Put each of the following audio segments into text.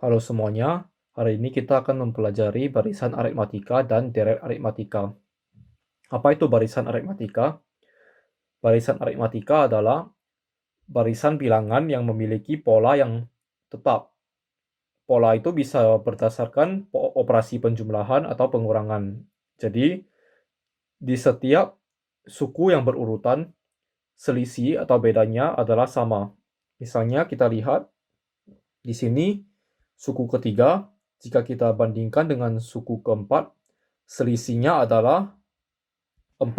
Halo semuanya, hari ini kita akan mempelajari barisan aritmatika dan deret aritmatika. Apa itu barisan aritmatika? Barisan aritmatika adalah barisan bilangan yang memiliki pola yang tetap. Pola itu bisa berdasarkan operasi penjumlahan atau pengurangan. Jadi, di setiap suku yang berurutan, selisih atau bedanya adalah sama. Misalnya kita lihat di sini suku ketiga, jika kita bandingkan dengan suku keempat, selisihnya adalah 4.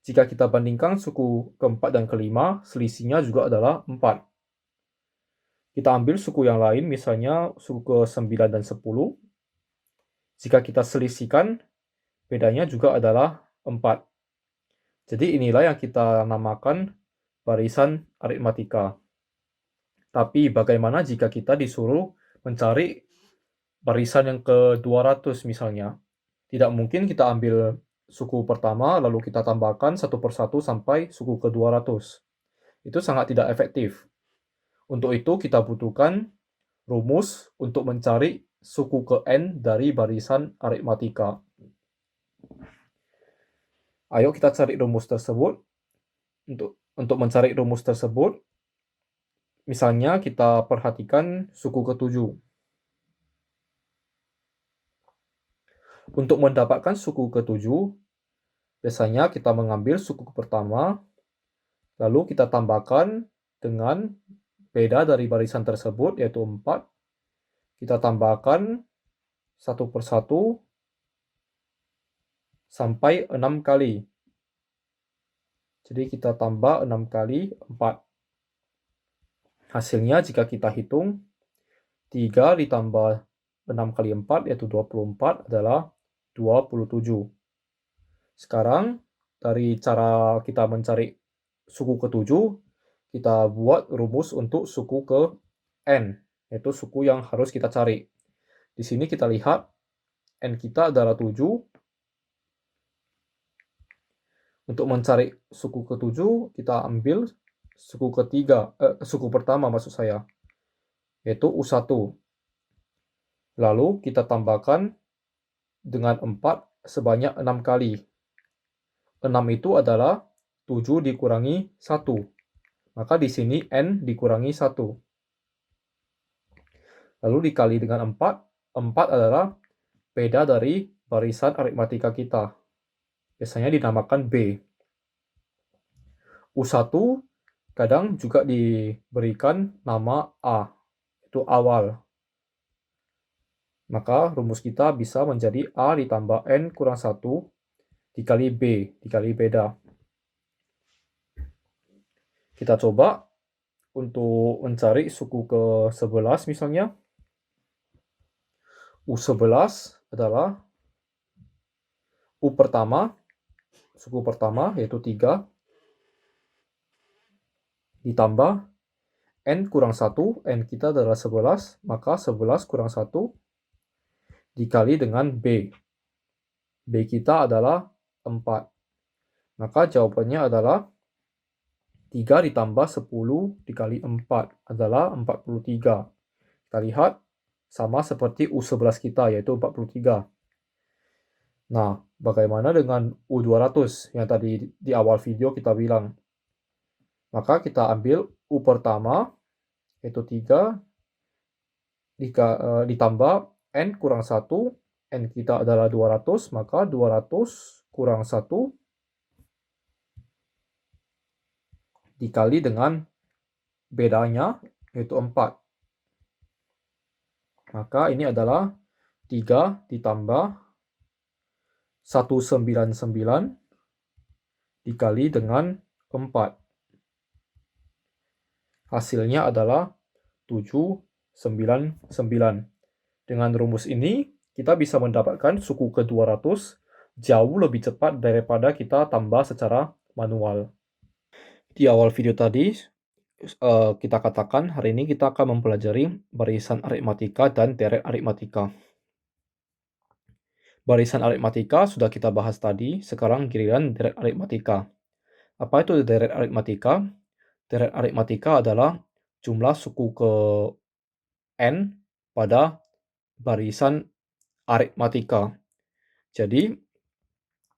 Jika kita bandingkan suku keempat dan kelima, selisihnya juga adalah 4. Kita ambil suku yang lain, misalnya suku ke-9 dan 10. Jika kita selisihkan, bedanya juga adalah 4. Jadi inilah yang kita namakan barisan aritmatika. Tapi bagaimana jika kita disuruh mencari barisan yang ke-200 misalnya? Tidak mungkin kita ambil suku pertama lalu kita tambahkan satu persatu sampai suku ke-200. Itu sangat tidak efektif. Untuk itu kita butuhkan rumus untuk mencari suku ke n dari barisan aritmatika. Ayo kita cari rumus tersebut. Untuk mencari rumus tersebut, misalnya kita perhatikan suku ke-7. Untuk mendapatkan suku ke-7, biasanya kita mengambil suku pertama, lalu kita tambahkan dengan beda dari barisan tersebut, yaitu 4. Kita tambahkan satu persatu sampai 6 kali. Jadi kita tambah 6 kali 4. Hasilnya jika kita hitung, 3 ditambah 6 kali 4, yaitu 24, adalah 27. Sekarang, dari cara kita mencari suku ke-7, kita buat rumus untuk suku ke n, yaitu suku yang harus kita cari. Di sini kita lihat n kita adalah 7. Untuk mencari suku ke-7, kita ambil suku pertama maksud saya, yaitu U1. Lalu kita tambahkan dengan 4 sebanyak 6 kali. 6 itu adalah 7 dikurangi 1. Maka di sini n dikurangi 1. Lalu dikali dengan 4. 4 adalah beda dari barisan aritmatika kita. Biasanya dinamakan B. U1 kadang juga diberikan nama A, itu awal. Maka rumus kita bisa menjadi A ditambah N kurang 1 dikali B, dikali beda. Kita coba untuk mencari suku ke-11 misalnya. U11 adalah U pertama, suku pertama yaitu 3, ditambah N kurang 1, N kita adalah 11, maka 11 kurang 1 dikali dengan B. B kita adalah 4. Maka jawabannya adalah 3 ditambah 10 dikali 4 adalah 43. Kita lihat sama seperti U11 kita, yaitu 43. Nah, bagaimana dengan U200 yang tadi di awal video kita bilang? Maka kita ambil U pertama, yaitu 3, ditambah N kurang 1, N kita adalah 200, maka 200 kurang 1 dikali dengan bedanya, yaitu 4. Maka ini adalah 3 ditambah 199 dikali dengan 4. Hasilnya adalah 799. Dengan rumus ini, kita bisa mendapatkan suku ke-200 jauh lebih cepat daripada kita tambah secara manual. Di awal video tadi, kita katakan hari ini kita akan mempelajari barisan aritmatika dan deret aritmatika. Barisan aritmatika sudah kita bahas tadi, sekarang giliran deret aritmatika. Apa itu deret aritmatika? Deret aritmatika adalah jumlah suku ke n pada barisan aritmatika. Jadi,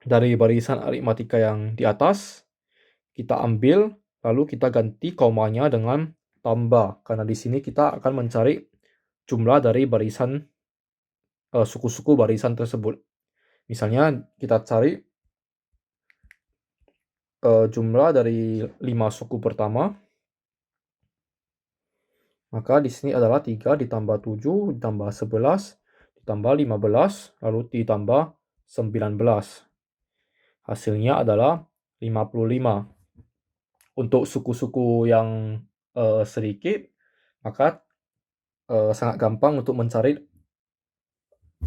dari barisan aritmatika yang di atas, kita ambil, lalu kita ganti komanya dengan tambah, karena di sini kita akan mencari jumlah dari barisan suku-suku barisan tersebut. Misalnya kita cari jumlah dari 5 suku pertama, maka di sini adalah 3 ditambah 7 ditambah 11 ditambah 15 lalu ditambah 19. Hasilnya adalah 55. Untuk suku-suku yang sedikit, maka sangat gampang untuk mencari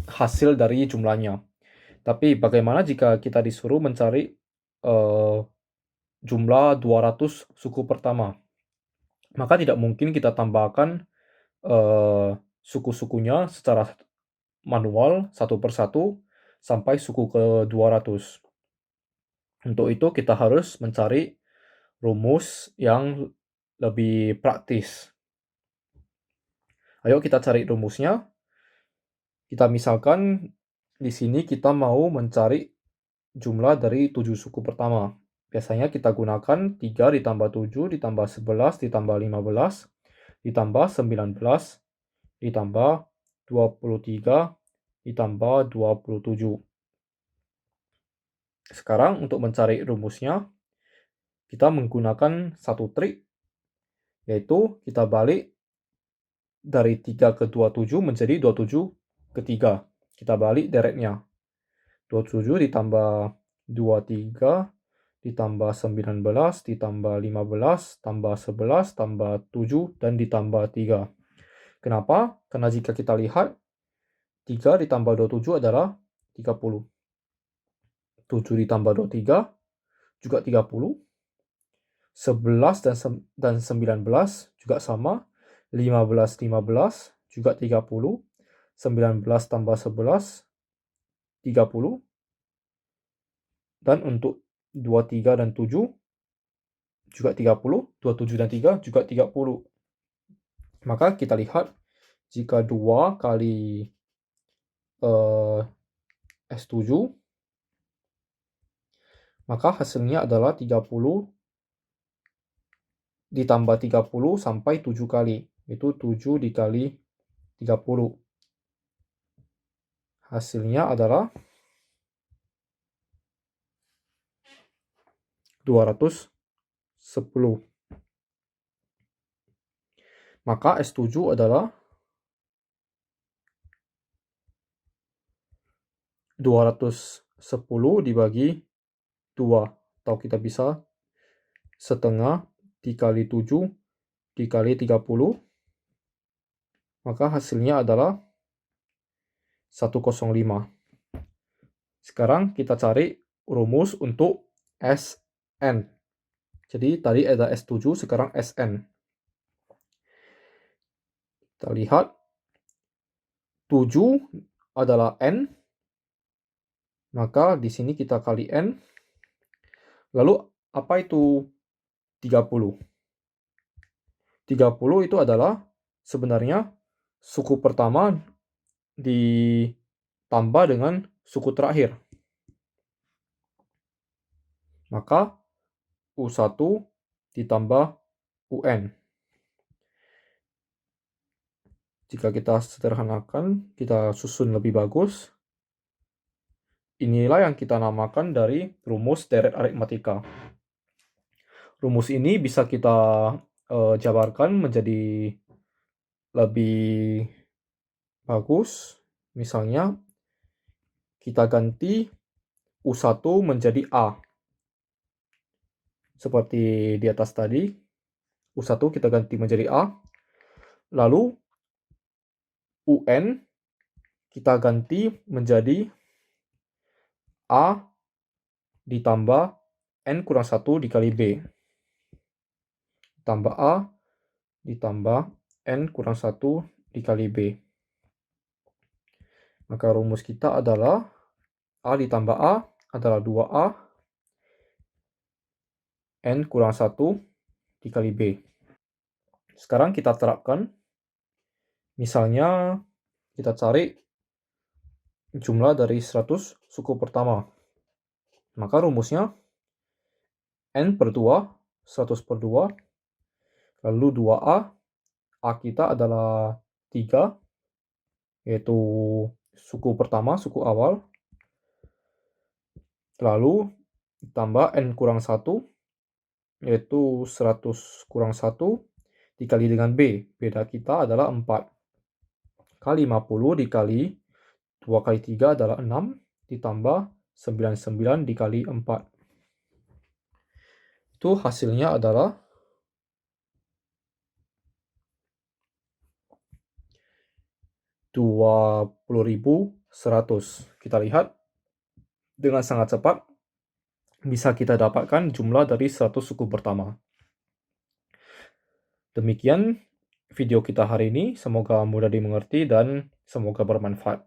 hasil dari jumlahnya. Tapi bagaimana jika kita disuruh mencari jumlah 200 suku pertama? Maka tidak mungkin kita tambahkan suku-sukunya secara manual satu persatu sampai suku ke-200. Untuk itu kita harus mencari rumus yang lebih praktis. Ayo kita cari rumusnya. Kita misalkan di sini kita mau mencari jumlah dari 7 suku pertama. Biasanya kita gunakan 3 ditambah 7 ditambah 11 ditambah 15 ditambah 19 ditambah 23 ditambah 27. Sekarang untuk mencari rumusnya, kita menggunakan satu trik, yaitu kita balik dari 3 ke 27 menjadi 27 ke 3. Kita balik deretnya. 27 ditambah 23 ditambah 19 ditambah 15 tambah 11 tambah 7 dan ditambah 3. Kenapa? Karena jika kita lihat 3 ditambah 27 adalah 30. 7 ditambah 23 juga 30. 11 dan 19 juga sama. 15 juga 30. 19 tambah 11 30. Dan untuk 23 dan 7 juga 30. 27 dan 3 juga 30. Maka kita lihat jika 2 kali S7, maka hasilnya adalah 30 ditambah 30 sampai 7 kali. Itu 7 dikali 30. Hasilnya adalah 210. Maka S7 adalah 210 dibagi 2. Atau kita bisa setengah dikali 7 dikali 30. Maka hasilnya adalah 105. Sekarang kita cari rumus untuk Sn. Jadi tadi ada S7, sekarang Sn. Kita lihat 7 adalah N, maka di sini kita kali N. Lalu apa itu 30? 30 itu adalah sebenarnya suku pertama ditambah dengan suku terakhir. Maka U1 ditambah UN. Jika kita sederhanakan, kita susun lebih bagus. Inilah yang kita namakan dari rumus deret aritmatika. Rumus ini bisa kita jabarkan menjadi lebih bagus. Misalnya, kita ganti U1 menjadi A. Seperti di atas tadi, U1 kita ganti menjadi A. Lalu, UN kita ganti menjadi A ditambah N kurang 1 dikali B. Tambah A ditambah N kurang 1 dikali B. Maka rumus kita adalah A ditambah A adalah 2A N kurang 1 dikali B. Sekarang kita terapkan. Misalnya, kita cari jumlah dari 100 suku pertama. Maka rumusnya N per 2, 100 per 2, lalu 2A, A kita adalah 3, yaitu suku pertama, suku awal, lalu ditambah N kurang 1, yaitu 100 kurang 1, dikali dengan B. Beda kita adalah 4. Kali 50 dikali 2 kali 3 adalah 6, ditambah 99 dikali 4. Itu hasilnya adalah 20.100. Kita lihat, dengan sangat cepat bisa kita dapatkan jumlah dari 100 suku pertama. Demikian video kita hari ini, semoga mudah dimengerti dan semoga bermanfaat.